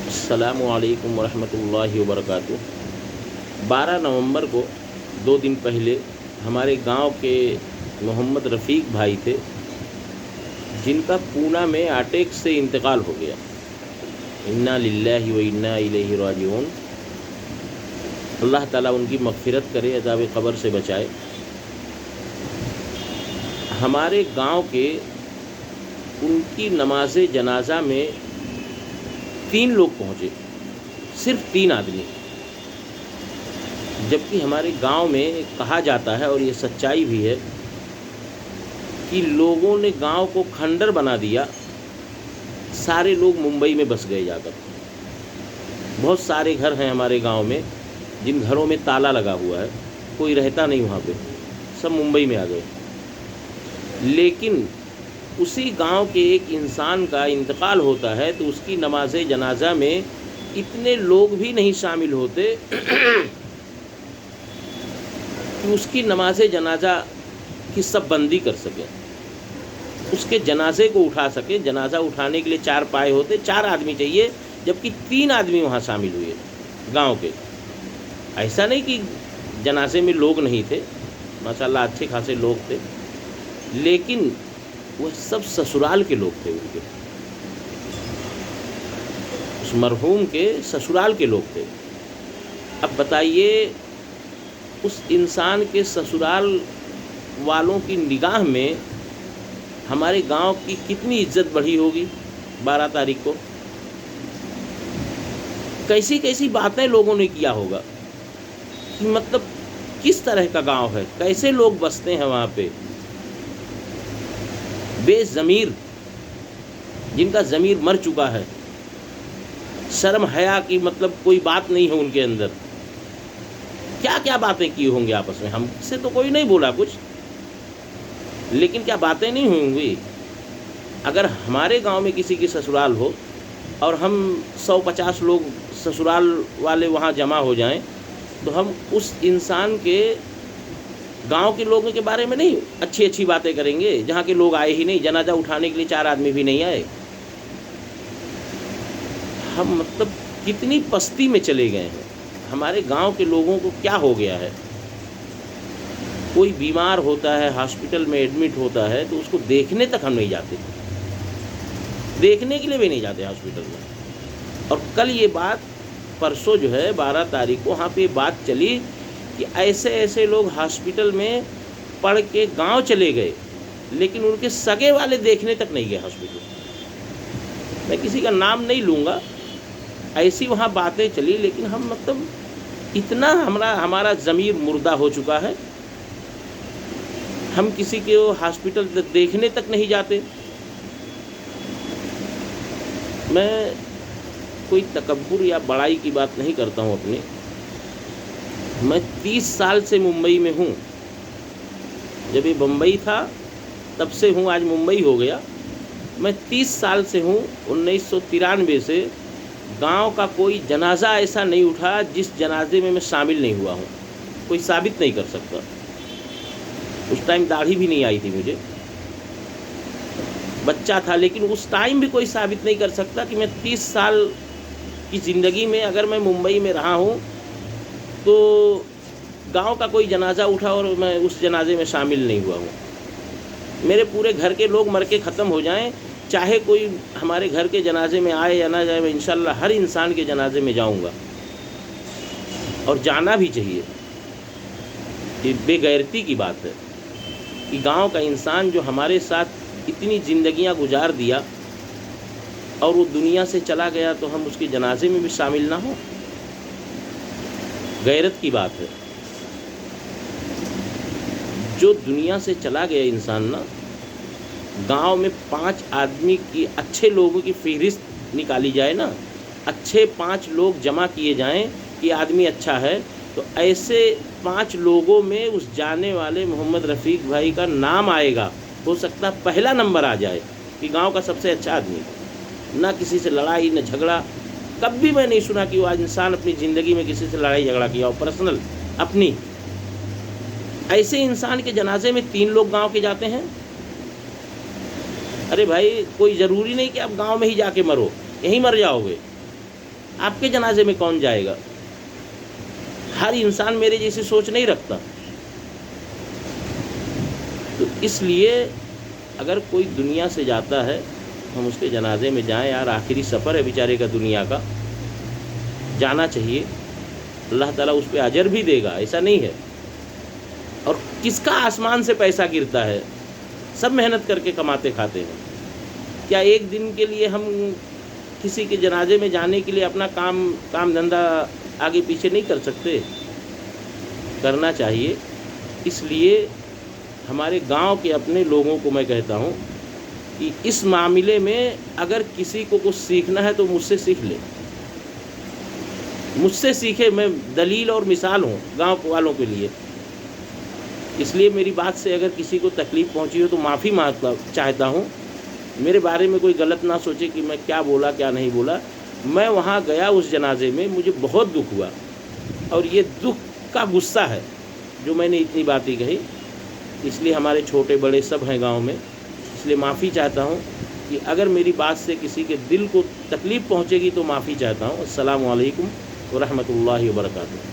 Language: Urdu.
السلام علیکم ورحمۃ اللہ وبرکاتہ۔ 12 نومبر کو 2 دن پہلے ہمارے گاؤں کے محمد رفیق بھائی تھے جن کا پونا میں اٹیک سے انتقال ہو گیا۔ انا للہ و انا الیہ راجعون۔ اللہ تعالیٰ ان کی مغفرت کرے، عذاب قبر سے بچائے۔ ہمارے گاؤں کے ان کی نماز جنازہ میں 3 لوگ پہنچے، صرف 3 آدمی، جبکہ ہمارے گاؤں میں کہا جاتا ہے اور یہ سچائی بھی ہے کہ لوگوں نے گاؤں کو کھنڈر بنا دیا، سارے لوگ ممبئی میں بس گئے جا کر۔ بہت سارے گھر ہیں ہمارے گاؤں میں جن گھروں میں تالا لگا ہوا ہے، کوئی رہتا نہیں وہاں پہ، سب ممبئی میں آ گئے۔ لیکن اسی گاؤں کے ایک انسان کا انتقال ہوتا ہے تو اس کی نماز جنازہ میں اتنے لوگ بھی نہیں شامل ہوتے کہ اس کی نماز جنازہ کی سب بندی کر سکیں، اس کے جنازے کو اٹھا سکیں۔ جنازہ اٹھانے کے لیے 4 پائے ہوتے، 4 آدمی چاہیے، جبکہ 3 آدمی وہاں شامل ہوئے گاؤں کے۔ ایسا نہیں کہ جنازے میں لوگ نہیں تھے، ماشاءاللہ اچھے خاصے لوگ تھے، لیکن وہ سب سسرال کے لوگ تھے، ان کے اس مرحوم کے سسرال کے لوگ تھے۔ اب بتائیے اس انسان کے سسرال والوں کی نگاہ میں ہمارے گاؤں کی کتنی عزت بڑھی ہوگی 12 تاریخ کو۔ کیسی کیسی باتیں لوگوں نے کیا ہوگا کہ مطلب کس طرح کا گاؤں ہے، کیسے لوگ بستے ہیں وہاں پہ، بے ضمیر، جن کا ضمیر مر چکا ہے، شرم حیا کی مطلب کوئی بات نہیں ہے ان کے اندر۔ کیا کیا باتیں کی ہوں گی آپس میں، ہم سے تو کوئی نہیں بولا کچھ، لیکن کیا باتیں نہیں ہوں گی۔ اگر ہمارے گاؤں میں کسی کی سسرال ہو اور ہم 150 لوگ سسرال والے وہاں جمع ہو جائیں تو ہم اس انسان کے گاؤں کے لوگوں کے بارے میں نہیں اچھی اچھی باتیں کریں گے، جہاں کے لوگ آئے ہی نہیں، جنازہ اٹھانے کے لیے 4 آدمی بھی نہیں آئے۔ ہم مطلب کتنی پستی میں چلے گئے ہیں۔ ہمارے گاؤں کے لوگوں کو کیا ہو گیا ہے، کوئی بیمار ہوتا ہے، ہاسپٹل میں ایڈمٹ ہوتا ہے تو اس کو دیکھنے تک ہم نہیں جاتے، دیکھنے کے لیے بھی نہیں جاتے ہاسپٹل میں۔ اور کل یہ بات، پرسوں جو ہے 12 تاریخ کو وہاں پہ بات چلی کہ ایسے ایسے لوگ ہاسپٹل میں پڑھ کے گاؤں چلے گئے، لیکن ان کے سگے والے دیکھنے تک نہیں گئے ہاسپٹل۔ میں کسی کا نام نہیں لوں گا، ایسی وہاں باتیں چلی، لیکن ہم مطلب اتنا ہمارا ضمیر مردہ ہو چکا ہے، ہم کسی کے ہاسپٹل دیکھنے تک نہیں جاتے۔ میں کوئی تکبر یا بڑائی کی بات نہیں کرتا ہوں اپنی، میں 30 سال سے ممبئی میں ہوں، جب یہ بمبئی تھا تب سے ہوں، آج ممبئی ہو گیا۔ میں 30 سال سے ہوں، 1993 سے گاؤں کا کوئی جنازہ ایسا نہیں اٹھا جس جنازے میں شامل نہیں ہوا ہوں، کوئی ثابت نہیں کر سکتا۔ اس ٹائم داڑھی بھی نہیں آئی تھی مجھے، بچہ تھا، لیکن اس ٹائم بھی کوئی ثابت نہیں کر سکتا کہ میں 30 سال کی زندگی میں اگر میں ممبئی میں رہا ہوں تو گاؤں کا کوئی جنازہ اٹھا اور میں اس جنازے میں شامل نہیں ہوا ہوں۔ میرے پورے گھر کے لوگ مر کے ختم ہو جائیں، چاہے کوئی ہمارے گھر کے جنازے میں آئے یا نہ جائے، میں انشاءاللہ ہر انسان کے جنازے میں جاؤں گا، اور جانا بھی چاہیے۔ یہ بے غیرتی کی بات ہے کہ گاؤں کا انسان جو ہمارے ساتھ اتنی زندگیاں گزار دیا اور وہ دنیا سے چلا گیا تو ہم اس کے جنازے میں بھی شامل نہ ہوں، غیرت کی بات ہے۔ جو دنیا سے چلا گیا انسان نا، گاؤں میں 5 آدمی کی اچھے لوگوں کی فہرست نکالی جائے نا، اچھے 5 لوگ جمع کیے جائیں کہ آدمی اچھا ہے، تو ایسے 5 لوگوں میں اس جانے والے محمد رفیق بھائی کا نام آئے گا، ہو سکتا پہلا نمبر آ جائے کہ گاؤں کا سب سے اچھا آدمی۔ نہ کسی سے لڑائی نہ جھگڑا، کبھی میں نہیں سنا کہ وہ انسان اپنی زندگی میں کسی سے لڑائی جھگڑا کیا ہو، پرسنل اپنی۔ ایسے انسان کے جنازے میں 3 لوگ گاؤں کے جاتے ہیں۔ ارے بھائی، کوئی ضروری نہیں کہ آپ گاؤں میں ہی جا کے مرو، یہیں مر جاؤ گے۔ آپ کے جنازے میں کون جائے گا؟ ہر انسان میرے جیسی سوچ نہیں رکھتا. تو اس لیے اگر کوئی دنیا سے جاتا ہے ہم اس کے جنازے میں جائیں. یار آخری سفر ہے بیچارے کا دنیا کا, جانا چاہیے. اللہ تعالیٰ اس پہ اجر بھی دے گا, ایسا نہیں ہے. اور کس کا آسمان سے پیسہ گرتا ہے؟ سب محنت کر کے کماتے کھاتے ہیں. کیا ایک دن کے لیے ہم کسی کے جنازے میں جانے کے لیے اپنا کام دھندہ آگے پیچھے نہیں کر سکتے؟ کرنا چاہیے. اس لیے ہمارے گاؤں کے اپنے لوگوں کو میں کہتا ہوں کہ اس معاملے میں اگر کسی کو کچھ سیکھنا ہے تو مجھ سے سیکھ لے, مجھ سے سیکھے. میں دلیل اور مثال ہوں گاؤں والوں کے لیے. اس لیے میری بات سے اگر کسی کو تکلیف پہنچی ہو تو معافی چاہتا ہوں. میرے بارے میں کوئی غلط نہ سوچے کہ میں کیا بولا کیا نہیں بولا. میں وہاں گیا اس جنازے میں, مجھے بہت دکھ ہوا, اور یہ دکھ کا غصہ ہے جو میں نے اتنی باتیں کہی. اس لیے ہمارے چھوٹے بڑے سب ہیں گاؤں میں, اس لیے معافی چاہتا ہوں کہ اگر میری بات سے کسی کے دل کو تکلیف پہنچے گی تو معافی چاہتا ہوں. السلام علیکم ورحمۃ اللہ وبرکاتہ.